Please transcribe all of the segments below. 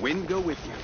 wind go with you.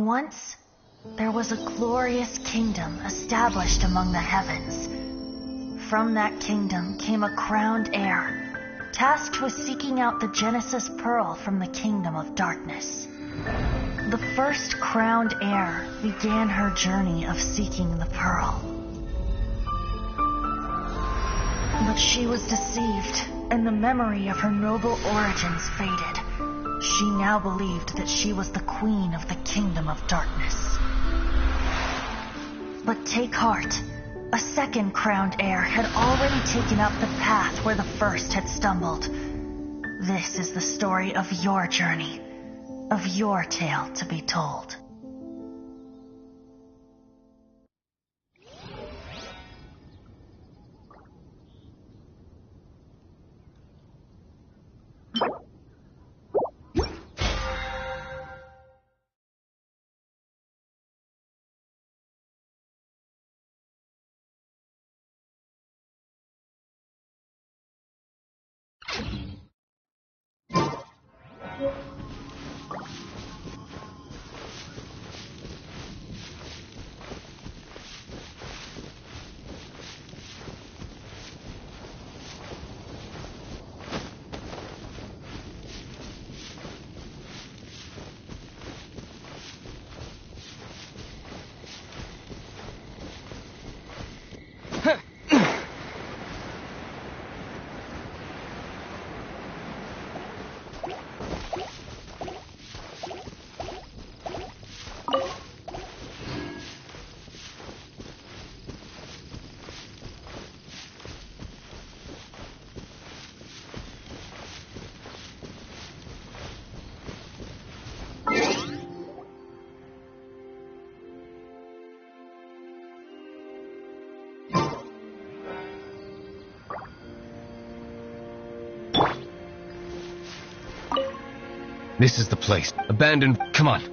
Once, there was a glorious kingdom established among the heavens. From that kingdom came a crowned heir, tasked with seeking out the Genesis Pearl from the kingdom of darkness. The first crowned heir began her journey of seeking the pearl. But she was deceived, and the memory of her noble origins faded. She now believed that she was the queen of the kingdom of darkness. But take heart. A second crowned heir had already taken up the path where the first had stumbled. This is the story of your journey, of your tale to be told. This is the place. Abandoned. Come on.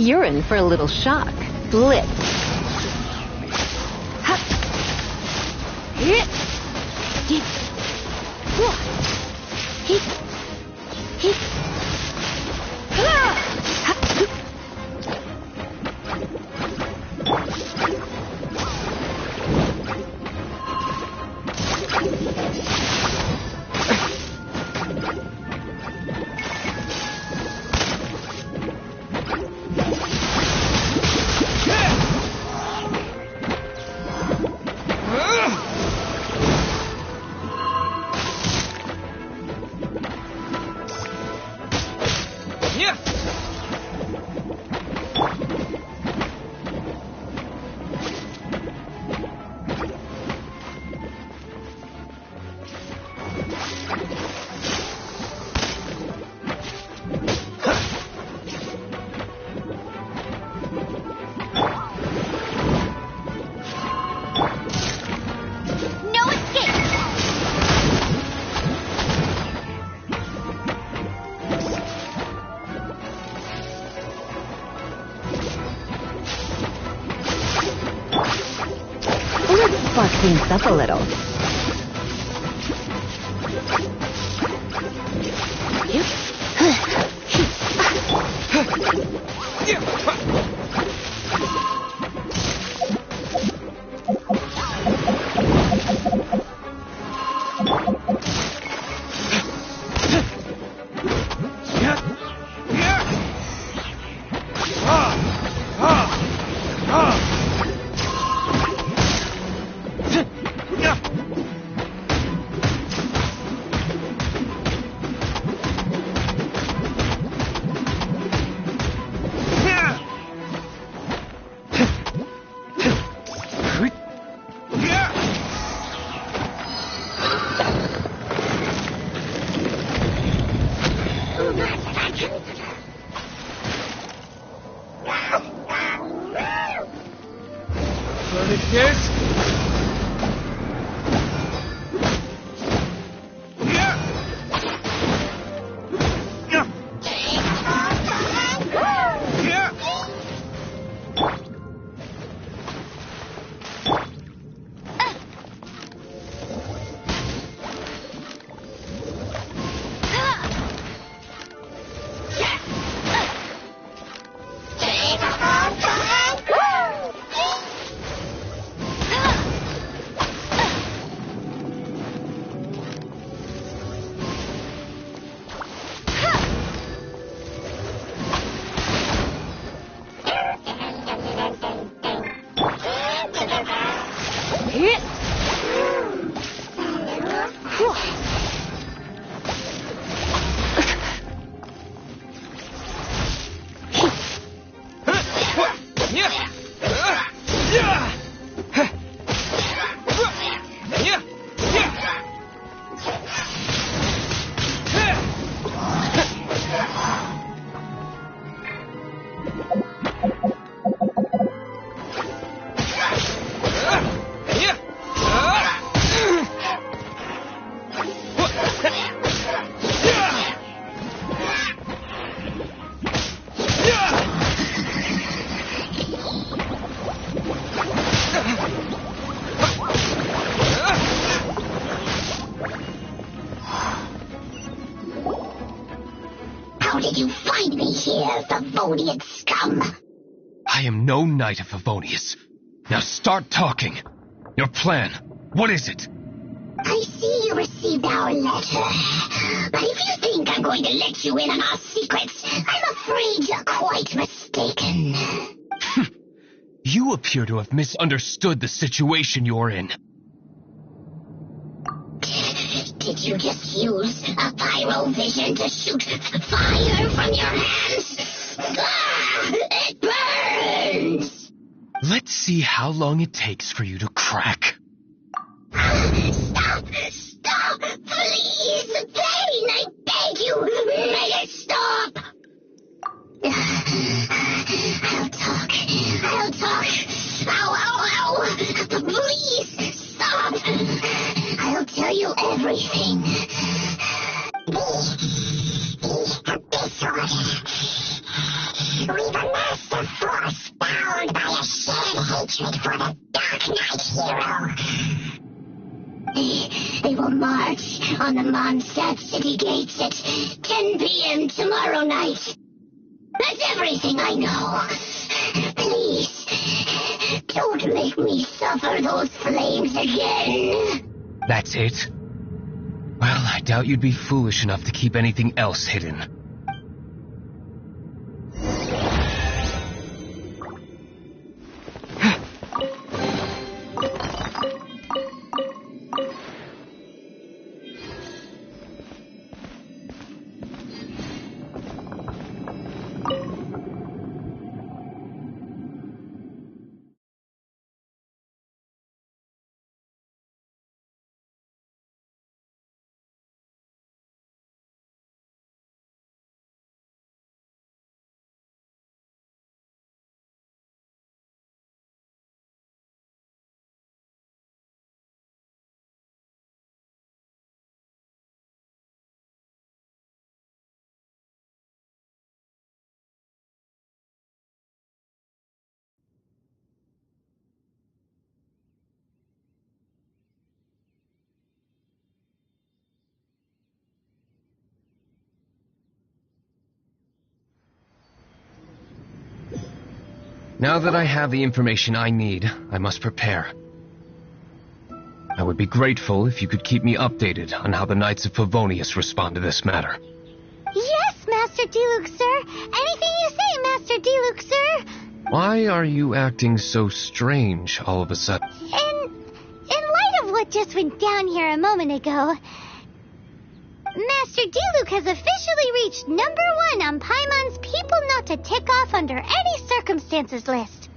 You're in for a little shock. Blitz. Spark things up a little. you find me here, Favonian scum? I am no knight of Favonius. Now start talking. Your plan, what is it? I see you received our letter. But if you think I'm going to let you in on our secrets, I'm afraid you're quite mistaken. You appear to have misunderstood the situation you're in. Did you just use a pyro vision to shoot fire from your hands? Ah, it burns! Let's see how long it takes for you to crack. Stop! Stop! Please! Pain! I beg you! Make it stop! I'll talk. I'll talk. Ow, ow, ow! Please! Stop! I'll tell you everything. Disorder. We've amassed a force bound by a shared hatred for the Dark Knight hero. They will march on the Mondstadt city gates at 10 p.m. tomorrow night. That's everything I know. Please, don't make me suffer those flames again. That's it? Well, I doubt you'd be foolish enough to keep anything else hidden. Now that I have the information I need, I must prepare. I would be grateful if you could keep me updated on how the Knights of Favonius respond to this matter. Yes, Master Diluc, sir. Anything you say, Master Diluc, sir. Why are you acting so strange all of a sudden? In light of what just went down here a moment ago, Master Diluc has officially reached #1 on Paimon's people not to tick off under any circumstances list.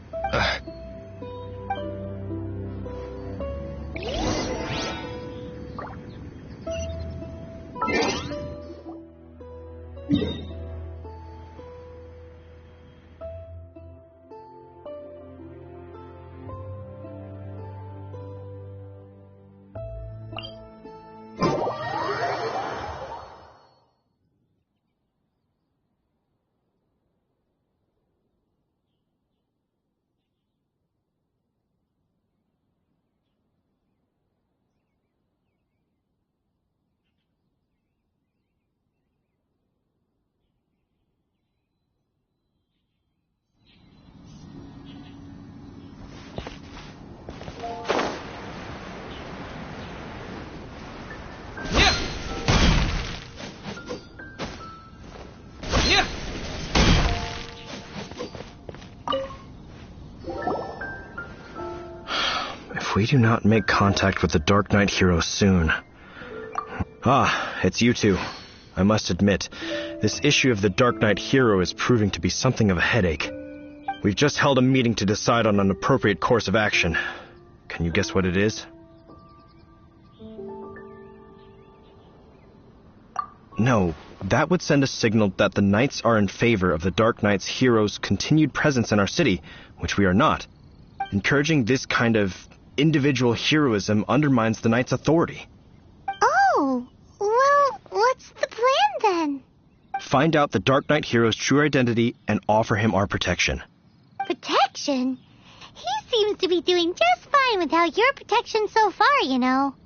If we do not make contact with the Dark Knight hero soon... Ah, it's you two. I must admit, this issue of the Dark Knight hero is proving to be something of a headache. We've just held a meeting to decide on an appropriate course of action. Can you guess what it is? No, that would send a signal that the Knights are in favor of the Dark Knight's hero's continued presence in our city, which we are not. Encouraging this kind of individual heroism undermines the Knight's authority. Oh, well, what's the plan then? Find out the Dark Knight hero's true identity and offer him our protection. Protection? He seems to be doing just fine without your protection so far, you know.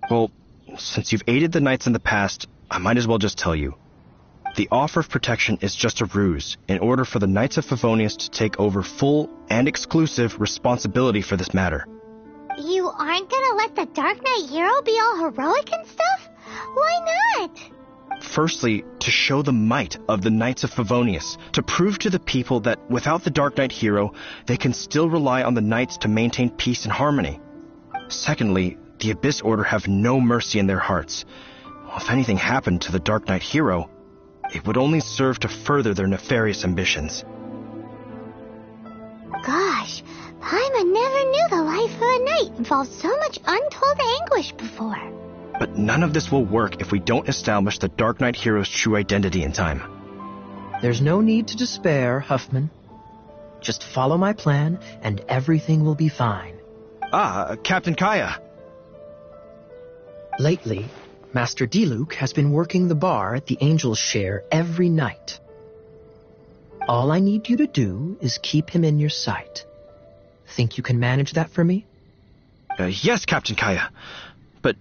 Well, since you've aided the Knights in the past, I might as well just tell you. The offer of protection is just a ruse in order for the Knights of Favonius to take over full and exclusive responsibility for this matter. You aren't gonna let the Dark Knight hero be all heroic and stuff? Why not? Firstly, to show the might of the Knights of Favonius, to prove to the people that without the Dark Knight hero, they can still rely on the Knights to maintain peace and harmony. Secondly, the Abyss Order have no mercy in their hearts. If anything happened to the Dark Knight hero, it would only serve to further their nefarious ambitions. Gosh, Paimon never knew the life of a knight involved so much untold anguish before. But none of this will work if we don't establish the Dark Knight hero's true identity in time. There's no need to despair, Huffman. Just follow my plan, and everything will be fine. Captain Kaya. Lately, Master Diluc has been working the bar at the Angel's Share every night. All I need you to do is keep him in your sight. Think you can manage that for me? Yes, Captain Kaya. But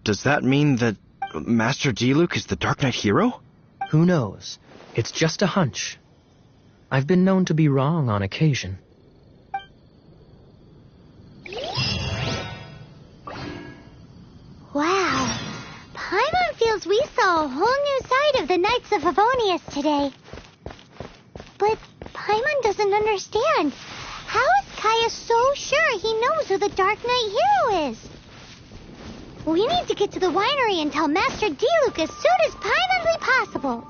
does that mean that Master Diluc is the Dark Knight hero? Who knows? It's just a hunch. I've been known to be wrong on occasion. Wow. Paimon feels we saw a whole new side of the Knights of Favonius today. But Paimon doesn't understand. How is Kaya so sure he knows who the Dark Knight hero is? We need to get to the winery and tell Master Diluc as soon as Paimonly possible.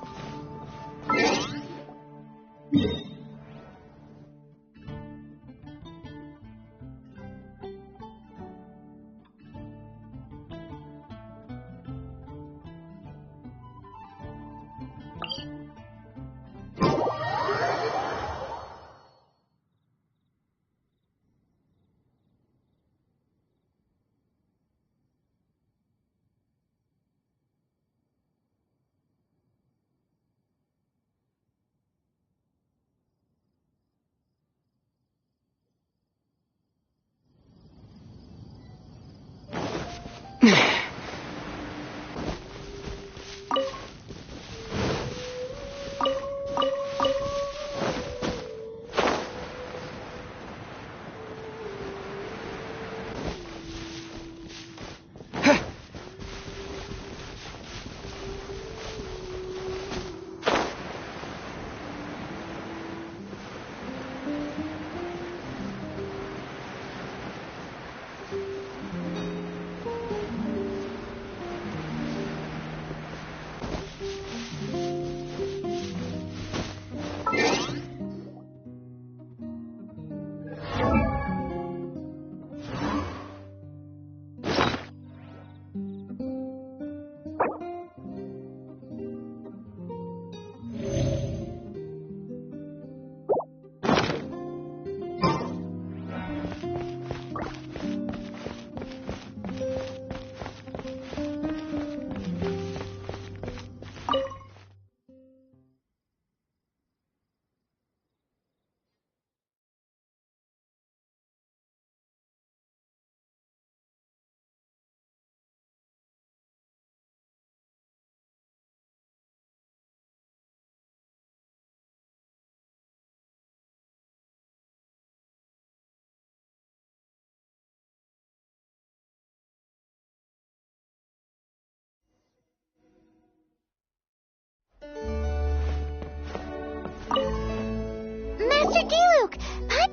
Master Diluc!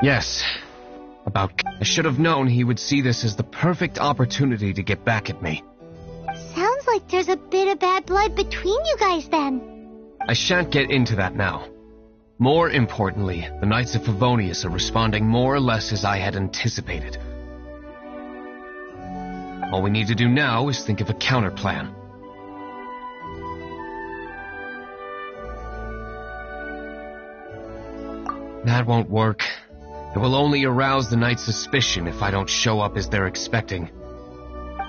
Yes. I should have known he would see this as the perfect opportunity to get back at me. Sounds like there's a bit of bad blood between you guys then. I shan't get into that now. More importantly, the Knights of Favonius are responding more or less as I had anticipated. All we need to do now is think of a counterplan. That won't work. It will only arouse the Knight's suspicion if I don't show up as they're expecting.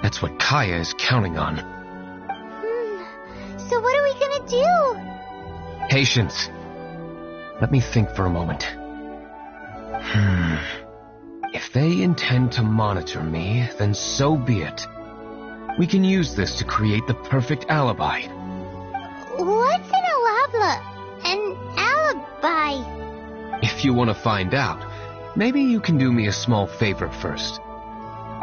That's what Kaya is counting on. So what are we gonna do? Patience. Let me think for a moment. If they intend to monitor me, then so be it. We can use this to create the perfect alibi. What's an An alibi. If you want to find out, maybe you can do me a small favor first.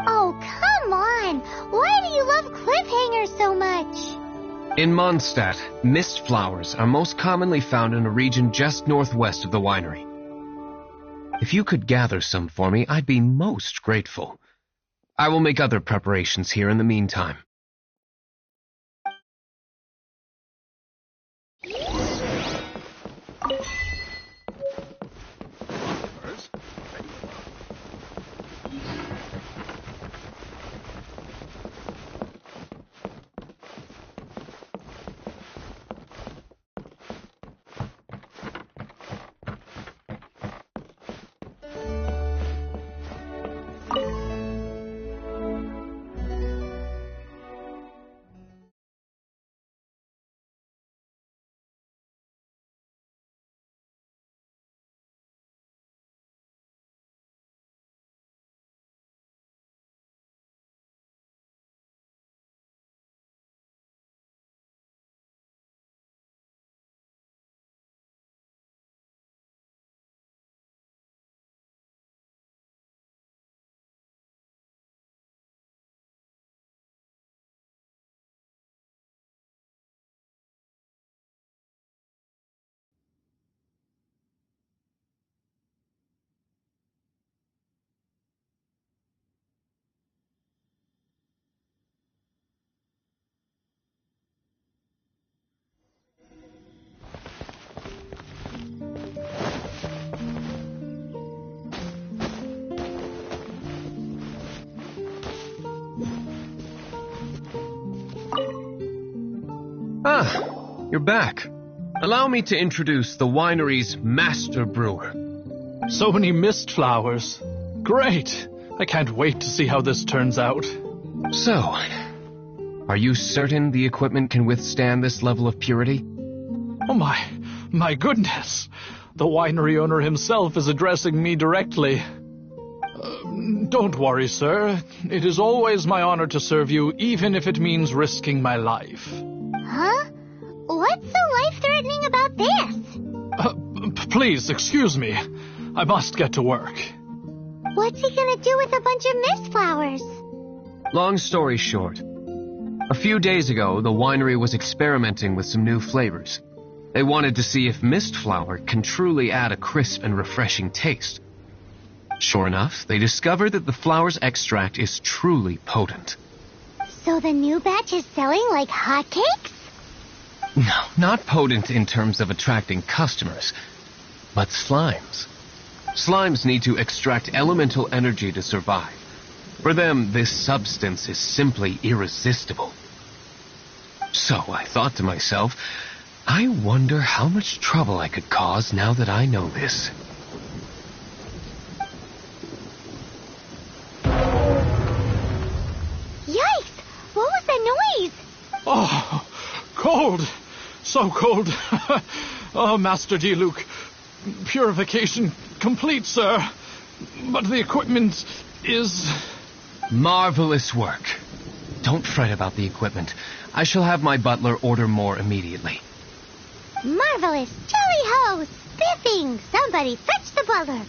Oh, come on. Why do you love cliffhangers so much? In Mondstadt, mist flowers are most commonly found in a region just northwest of the winery. If you could gather some for me, I'd be most grateful. I will make other preparations here in the meantime. Ah, you're back. Allow me to introduce the winery's master brewer. So many mist flowers. Great! I can't wait to see how this turns out. So, are you certain the equipment can withstand this level of purity? Oh my goodness! The winery owner himself is addressing me directly. Don't worry, sir. It is always my honor to serve you, even if it means risking my life. Huh? What's so life-threatening about this? Please, excuse me. I must get to work. What's he gonna do with a bunch of mist flowers? Long story short, a few days ago, the winery was experimenting with some new flavors. They wanted to see if mist flower can truly add a crisp and refreshing taste. Sure enough, they discovered that the flower's extract is truly potent. So the new batch is selling like hotcakes? No, not potent in terms of attracting customers, but slimes. Slimes need to extract elemental energy to survive. For them, this substance is simply irresistible. So I thought to myself, I wonder how much trouble I could cause now that I know this. Yikes! What was that noise? Oh, cold! So cold! Oh, Master Diluc, purification complete, sir. But the equipment is... Marvelous work. Don't fret about the equipment. I shall have my butler order more immediately. Marvelous! Jolly ho! Spiffing! Somebody fetch the butler!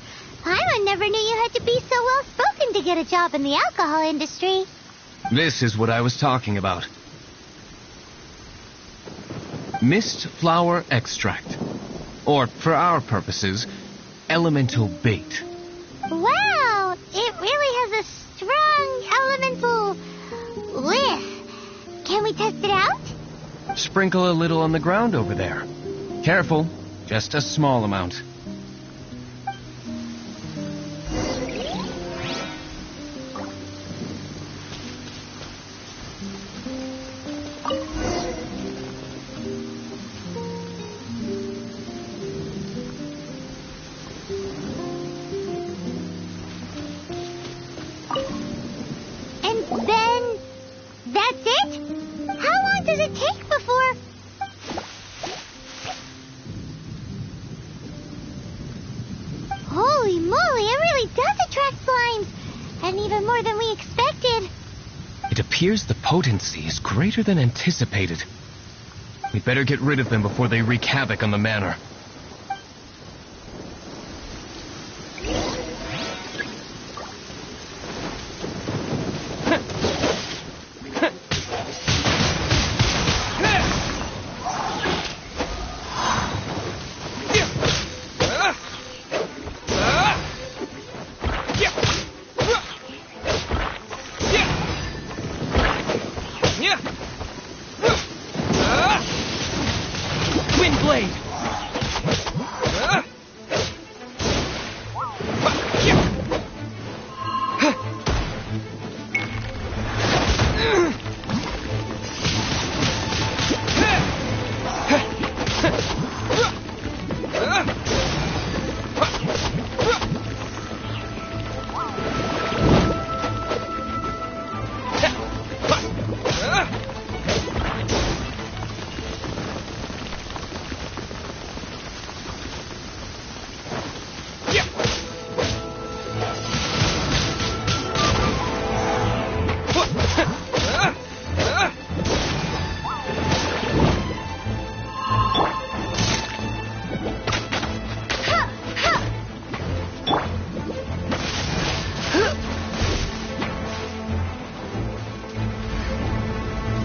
Paimon never knew you had to be so well-spoken to get a job in the alcohol industry. This is what I was talking about. Mist flower extract. Or, for our purposes, elemental bait. Wow! It really has a strong elemental whiff. Can we test it out? Sprinkle a little on the ground over there. Careful, just a small amount. And then... that's it? How long does it take before... Holy moly, it really does attract slimes! And even more than we expected. It appears the potency is greater than anticipated. We'd better get rid of them before they wreak havoc on the manor.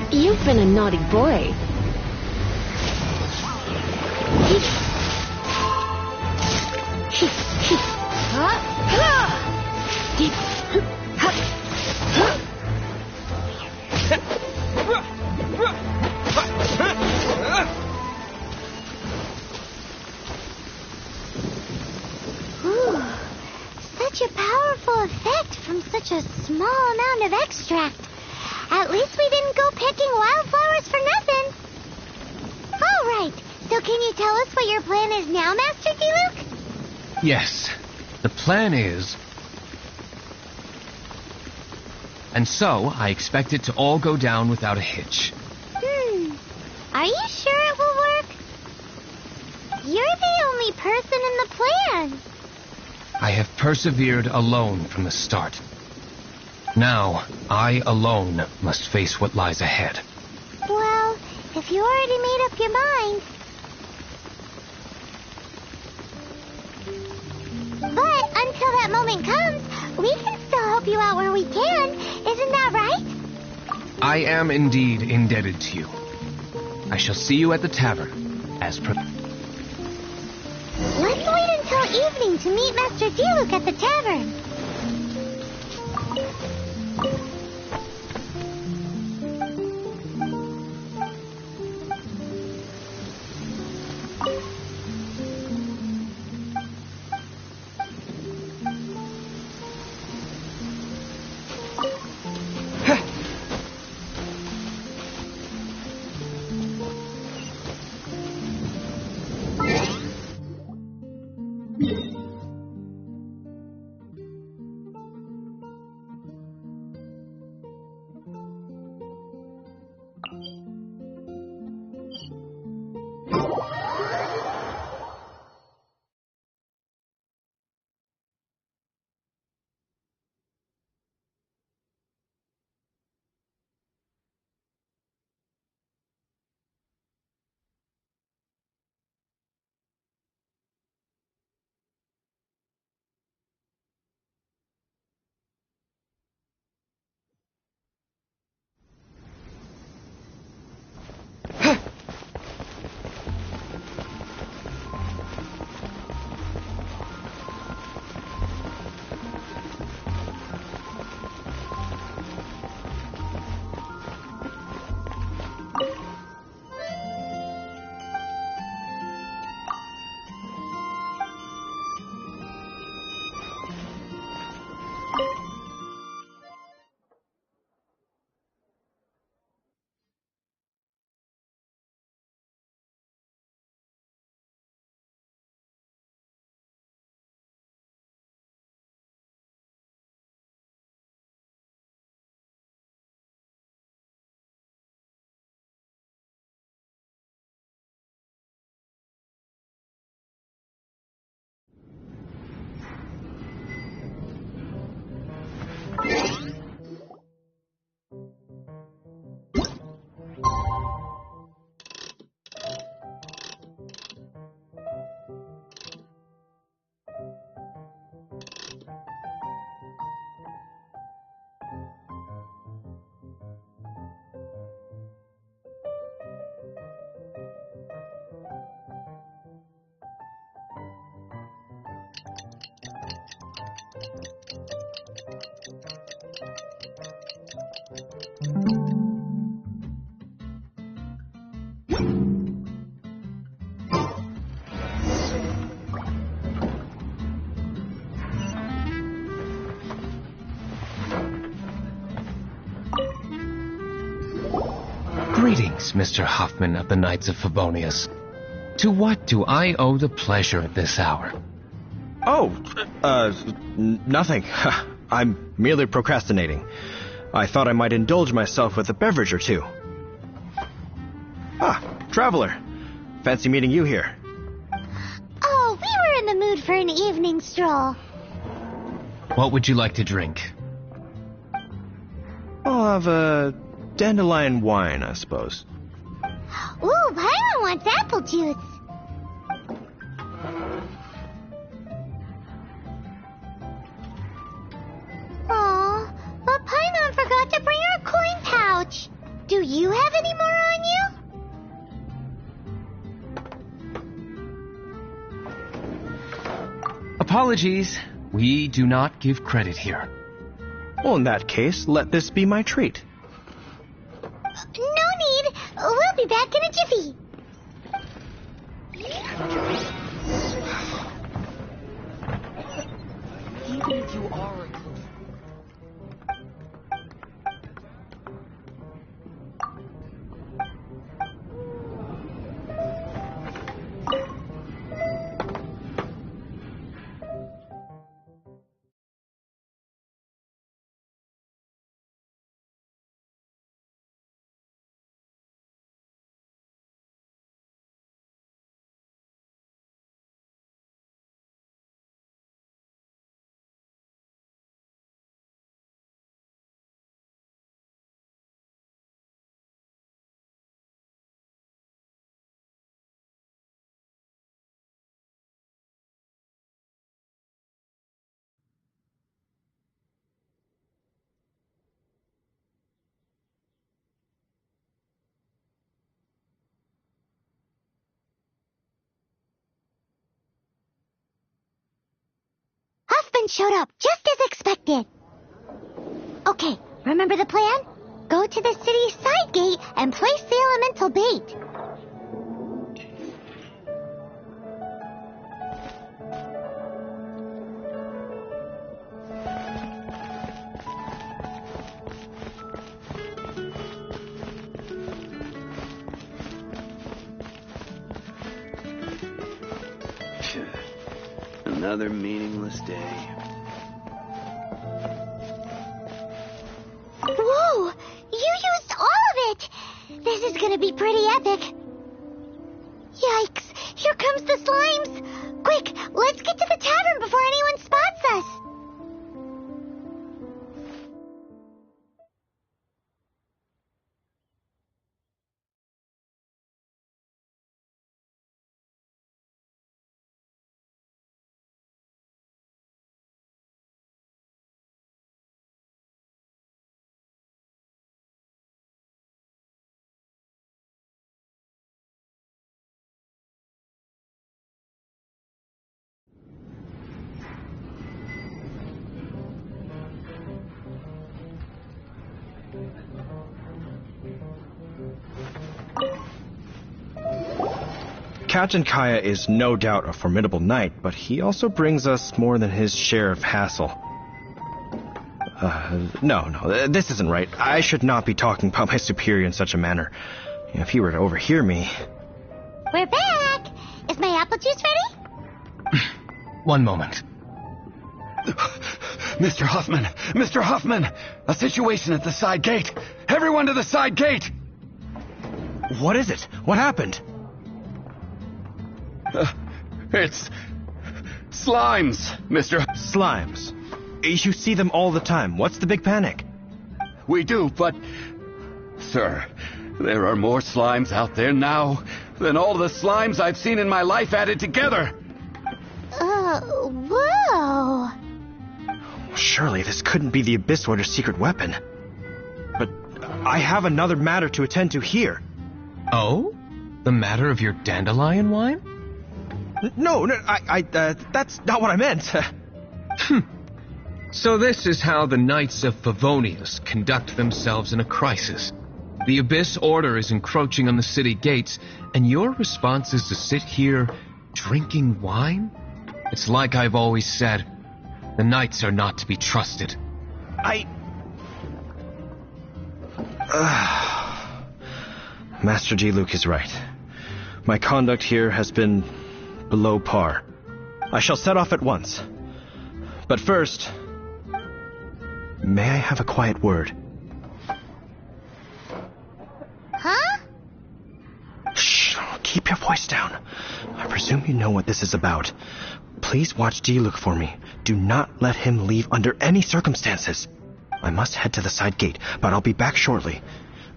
You've been a naughty boy. Ooh, such a powerful effect from such a small amount of extract. At least we didn't go picking wildflowers for nothing. All right. So can you tell us what your plan is now, Master Diluc? Yes, the plan is... And so, I expect it to all go down without a hitch. Are you sure it will work? You're the only person in the plan. I have persevered alone from the start. Now, I alone must face what lies ahead. Well, if you already made up your mind. But until that moment comes, we can still help you out where we can. Isn't that right? I am indeed indebted to you. I shall see you at the tavern, as per... Let's wait until evening to meet Master Diluc at the tavern. Please, Mr. Hoffman of the Knights of Favonius, to what do I owe the pleasure at this hour? Oh, nothing. I'm merely procrastinating. I thought I might indulge myself with a beverage or two. Ah, Traveler. Fancy meeting you here. Oh, we were in the mood for an evening stroll. What would you like to drink? I'll have a dandelion wine, I suppose. Ooh, Paimon wants apple juice. Aw, but Paimon forgot to bring her coin pouch. Do you have any more on you? Apologies. We do not give credit here. Well, in that case, let this be my treat. No need. We'll be back in a jiffy. Even if you are Huffman showed up, just as expected. Okay, remember the plan? Go to the city side gate and place the elemental bait. Another meaningless day. Whoa! You used all of it! This is gonna be pretty epic. Yikes! Here comes the slimes! Quick, let's get to the tavern before anyone spots us! Captain Kaya is no doubt a formidable knight, but he also brings us more than his share of hassle. No, this isn't right. I should not be talking about my superior in such a manner. If he were to overhear me... We're back! Is my apple juice ready? One moment. Mr. Huffman! Mr. Huffman! A situation at the side gate! Everyone to the side gate! What is it? What happened? It's... slimes, Mr. Slimes. You see them all the time. What's the big panic? We do, but... Sir, there are more slimes out there now than all the slimes I've seen in my life added together. Whoa. Surely this couldn't be the Abyss Warder's secret weapon. But I have another matter to attend to here. Oh? The matter of your dandelion wine? No, that's not what I meant. So this is how the Knights of Favonius conduct themselves in a crisis. The Abyss Order is encroaching on the city gates, and your response is to sit here drinking wine? It's like I've always said, the Knights are not to be trusted. Master Diluc is right. My conduct here has been below par. I shall set off at once. But first, may I have a quiet word? Huh? Shh, keep your voice down. I presume you know what this is about. Please watch Diluc for me. Do not let him leave under any circumstances. I must head to the side gate, but I'll be back shortly.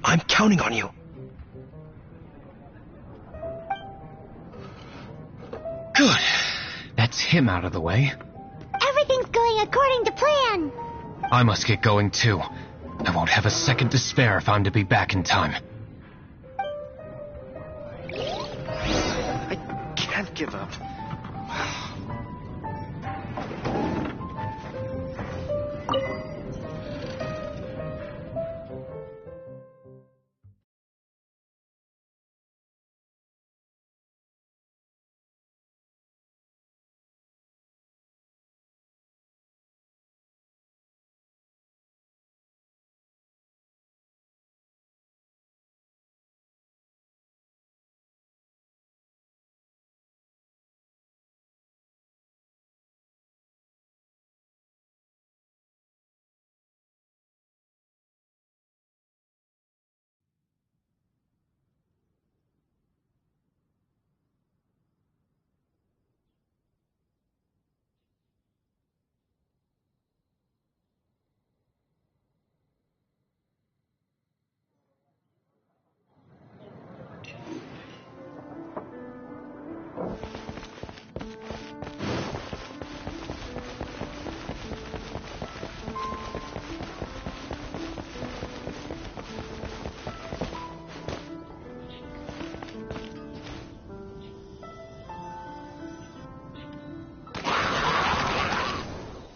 I'm counting on you. Good. That's him out of the way. Everything's going according to plan. I must get going too. I won't have a second to spare if I'm to be back in time. I can't give up.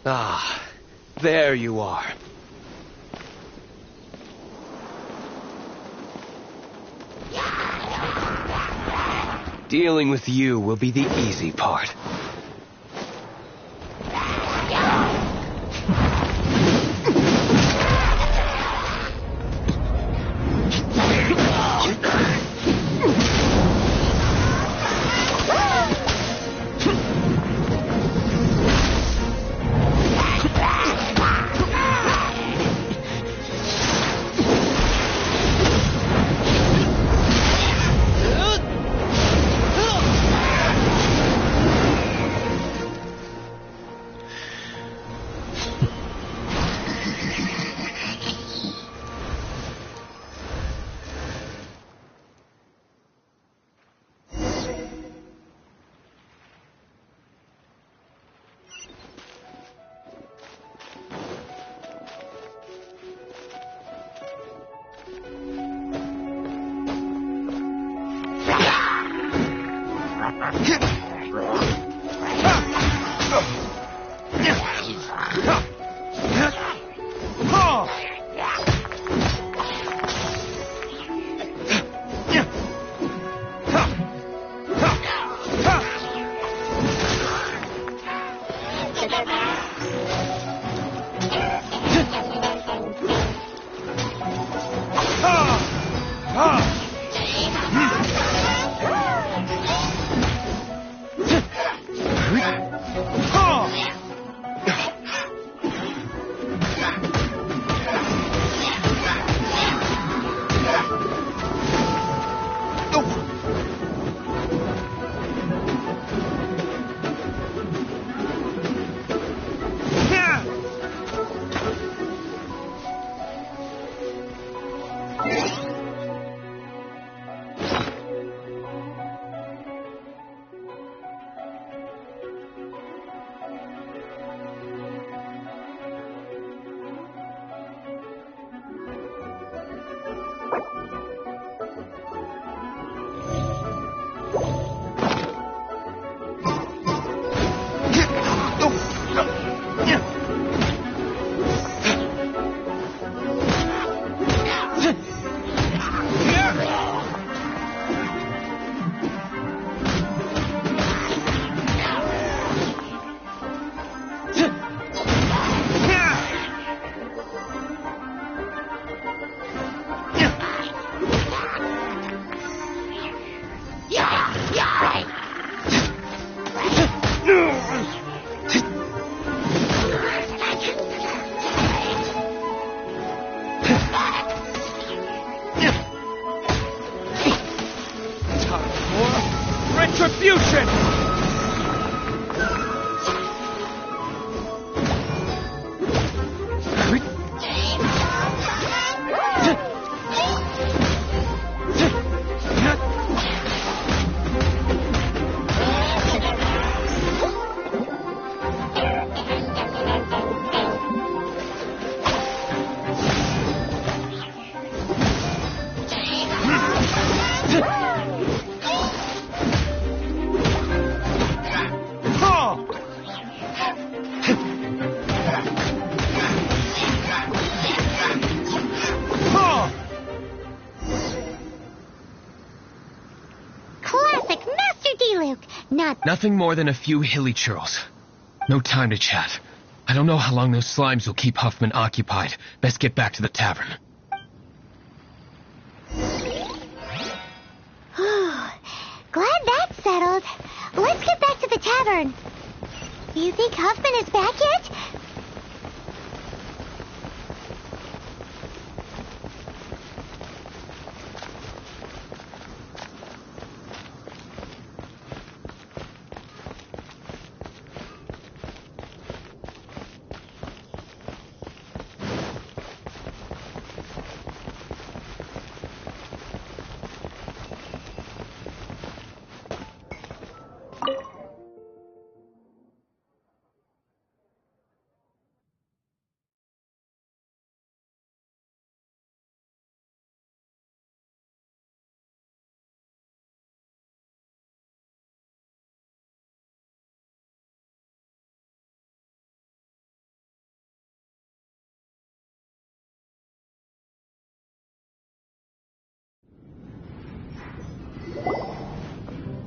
Ah, there you are. Dealing with you will be the easy part. Nothing more than a few hilly churls. No time to chat. I don't know how long those slimes will keep Huffman occupied. Best get back to the tavern. Glad that's settled. Let's get back to the tavern. Do you think Huffman is back yet?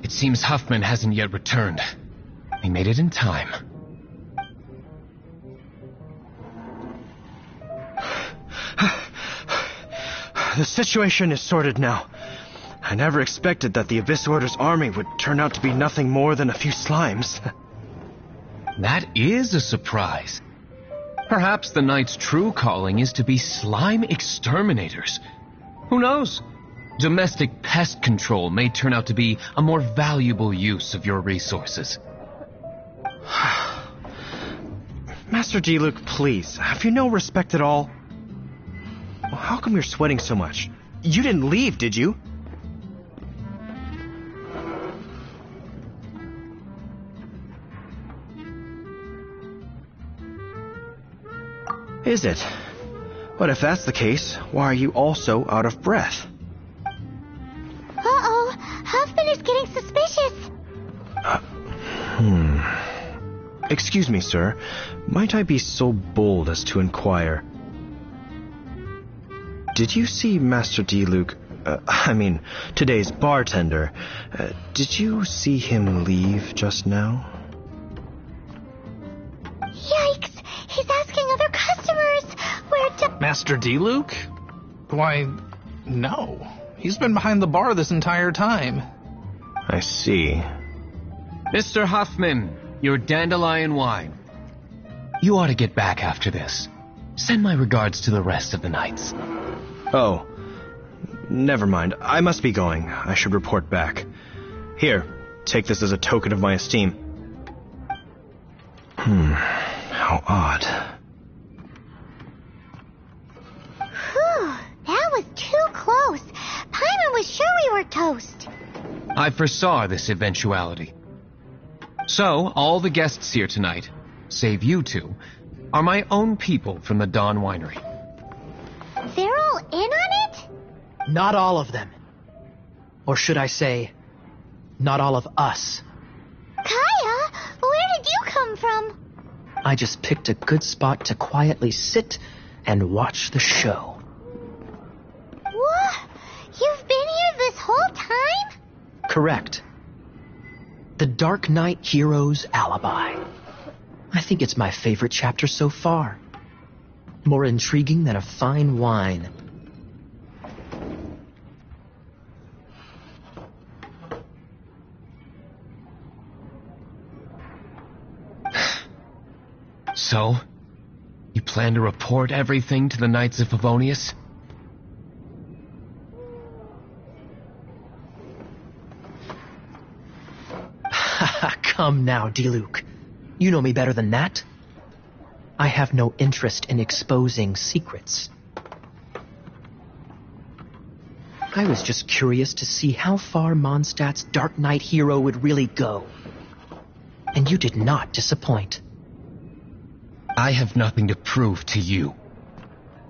It seems Huffman hasn't yet returned. We made it in time. The situation is sorted now. I never expected that the Abyss Order's army would turn out to be nothing more than a few slimes. That is a surprise. Perhaps the Knight's true calling is to be slime exterminators. Who knows? Domestic pest control may turn out to be a more valuable use of your resources. Master Diluc, please, have you no respect at all? Well, how come you're sweating so much? You didn't leave, did you? Is it? But if that's the case, why are you also out of breath? Uh-oh, Huffman is getting suspicious. Excuse me, sir. Might I be so bold as to inquire? Did you see Master Diluc, today's bartender, did you see him leave just now? Yikes! He's asking other customers where to... Master Diluc? Why, no. He's been behind the bar this entire time. I see. Mr. Huffman, your dandelion wine. You ought to get back after this. Send my regards to the rest of the knights. Oh, never mind. I must be going. I should report back. Here, take this as a token of my esteem. How odd. Whew, that was too close. Paimon was sure we were toast. I foresaw this eventuality. So, all the guests here tonight, save you two, are my own people from the Dawn Winery. They're all in on it? Not all of them. Or should I say, not all of us. Kaya, where did you come from? I just picked a good spot to quietly sit and watch the show. What? You've been here this whole time? Correct. The Dark Knight Hero's Alibi. I think it's my favorite chapter so far. More intriguing than a fine wine. So, you plan to report everything to the Knights of Favonius? Come now, Diluc. You know me better than that. I have no interest in exposing secrets. I was just curious to see how far Mondstadt's Dark Knight hero would really go. And you did not disappoint. I have nothing to prove to you.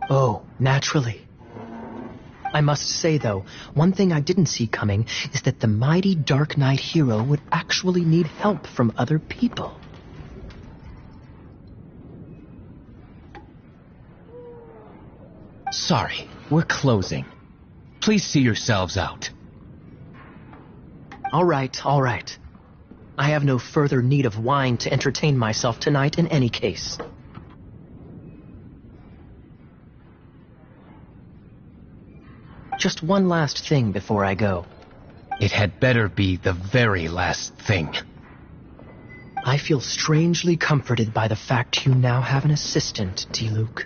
Oh, naturally. I must say, though, one thing I didn't see coming is that the mighty Dark Knight hero would actually need help from other people. Sorry, we're closing. Please see yourselves out. All right, all right. I have no further need of wine to entertain myself tonight in any case. Just one last thing before I go. It had better be the very last thing. I feel strangely comforted by the fact you now have an assistant, Diluc.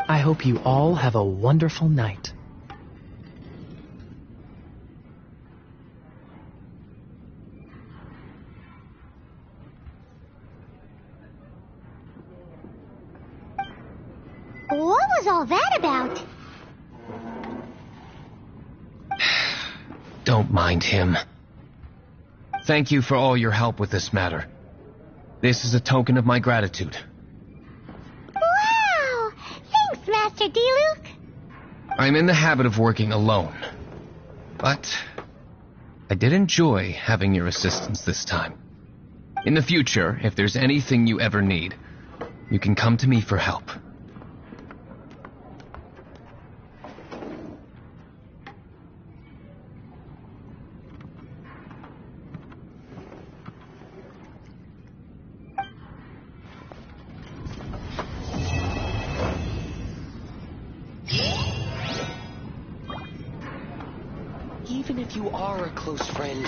I hope you all have a wonderful night. What was all that about? Don't mind him. Thank you for all your help with this matter. This is a token of my gratitude. Wow! Thanks, Master Diluc. I'm in the habit of working alone. But I did enjoy having your assistance this time. In the future, if there's anything you ever need, you can come to me for help. Even if you are a close friend,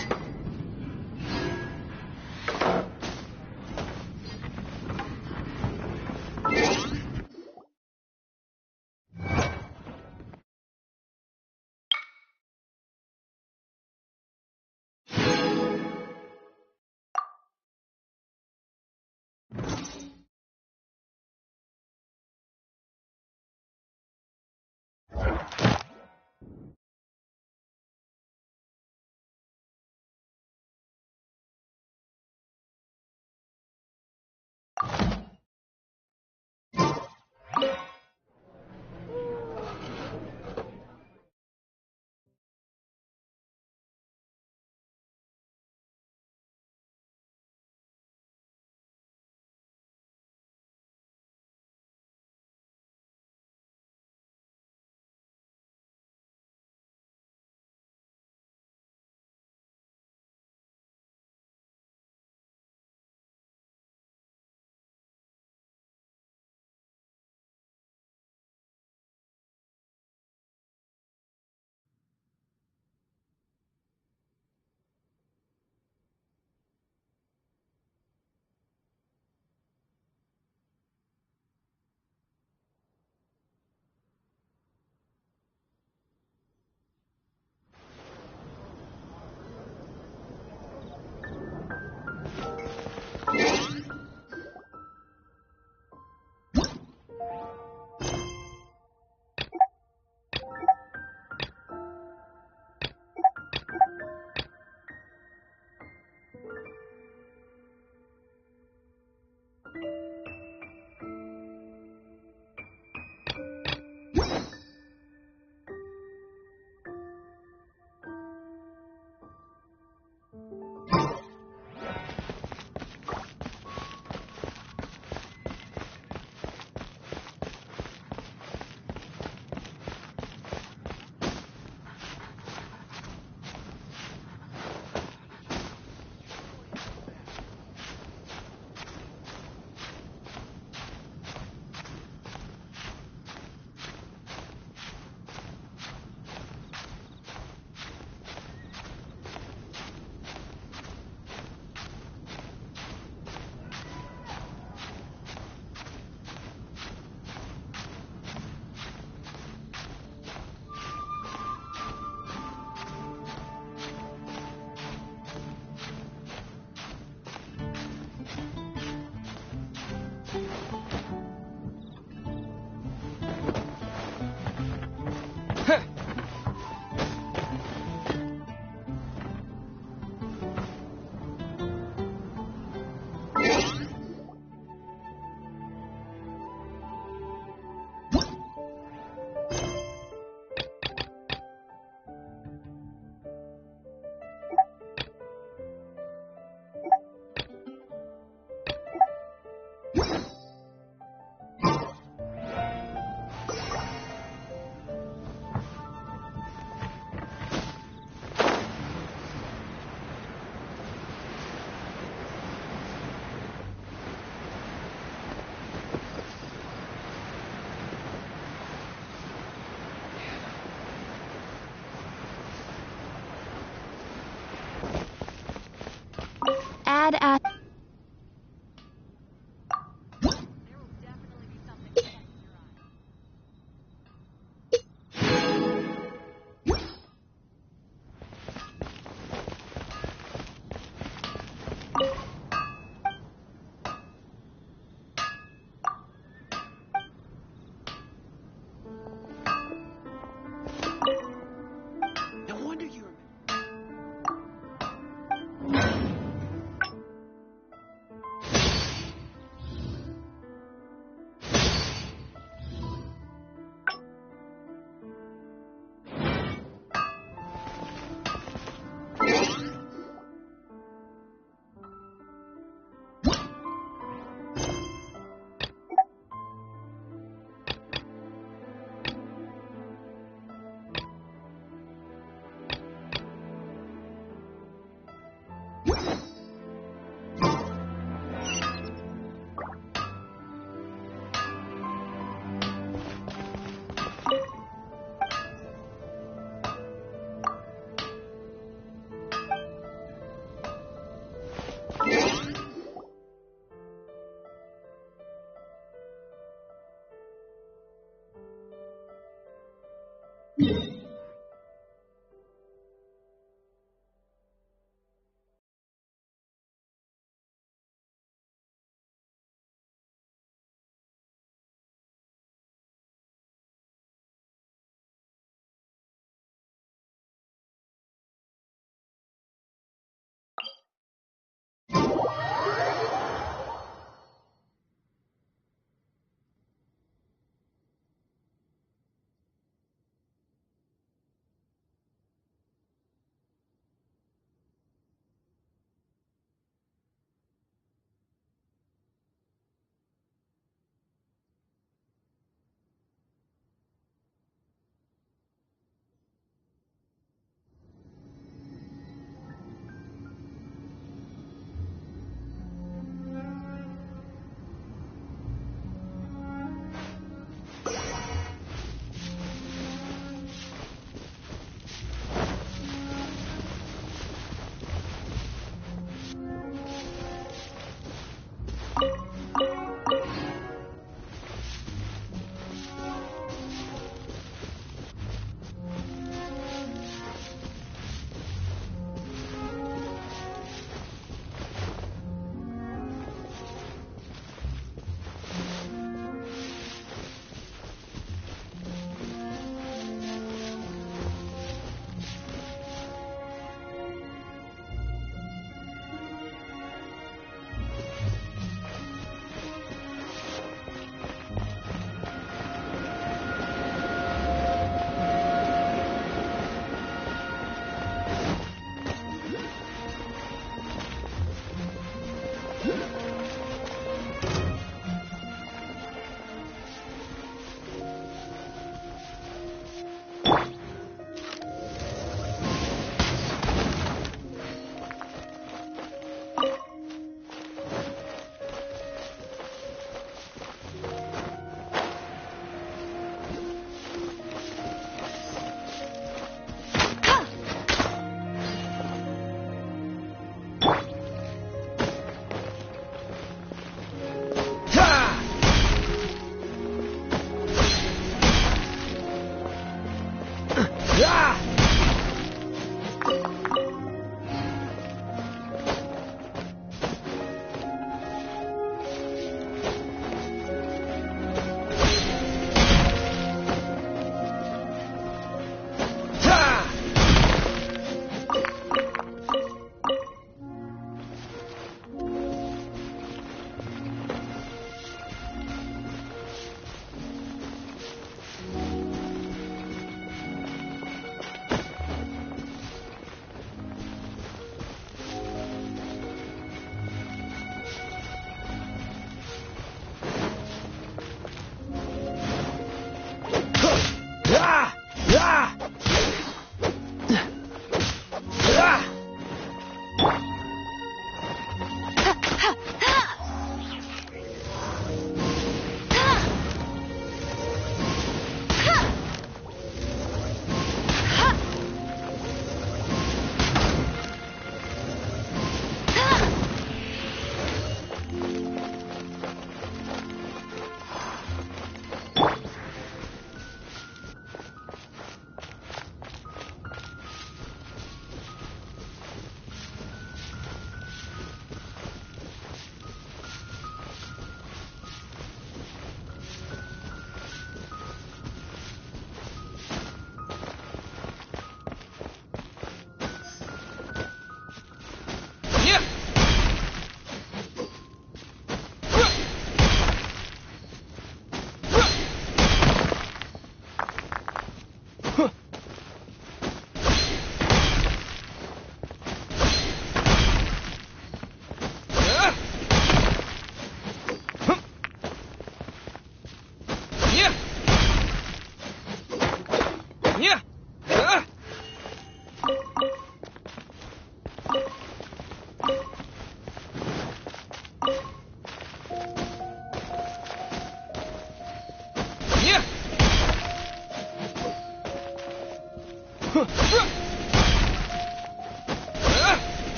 bad at... No wonder you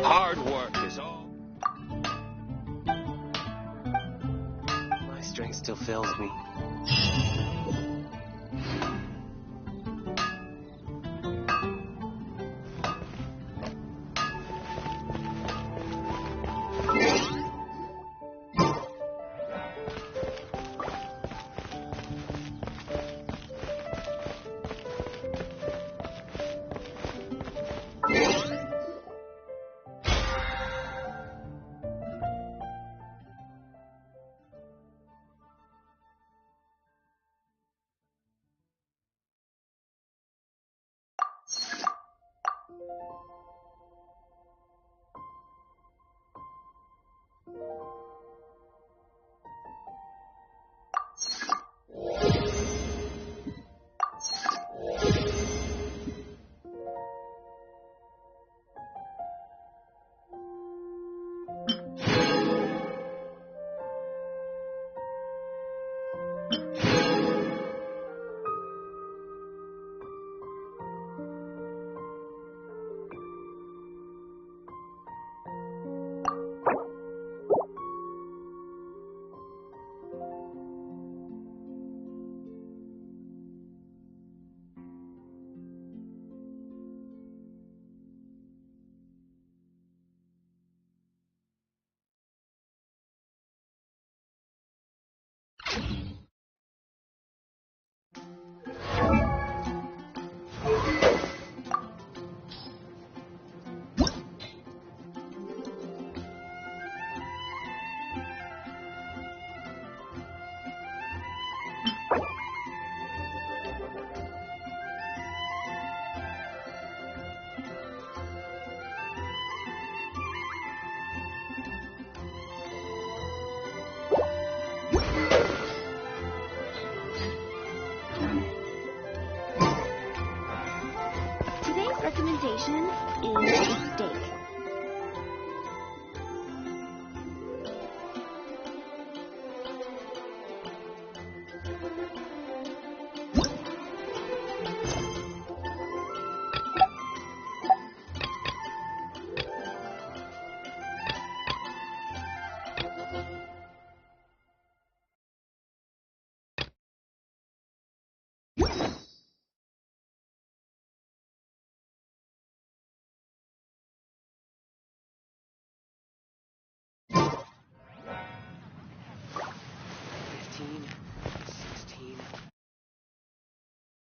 Hard work is all. My strength still fails me.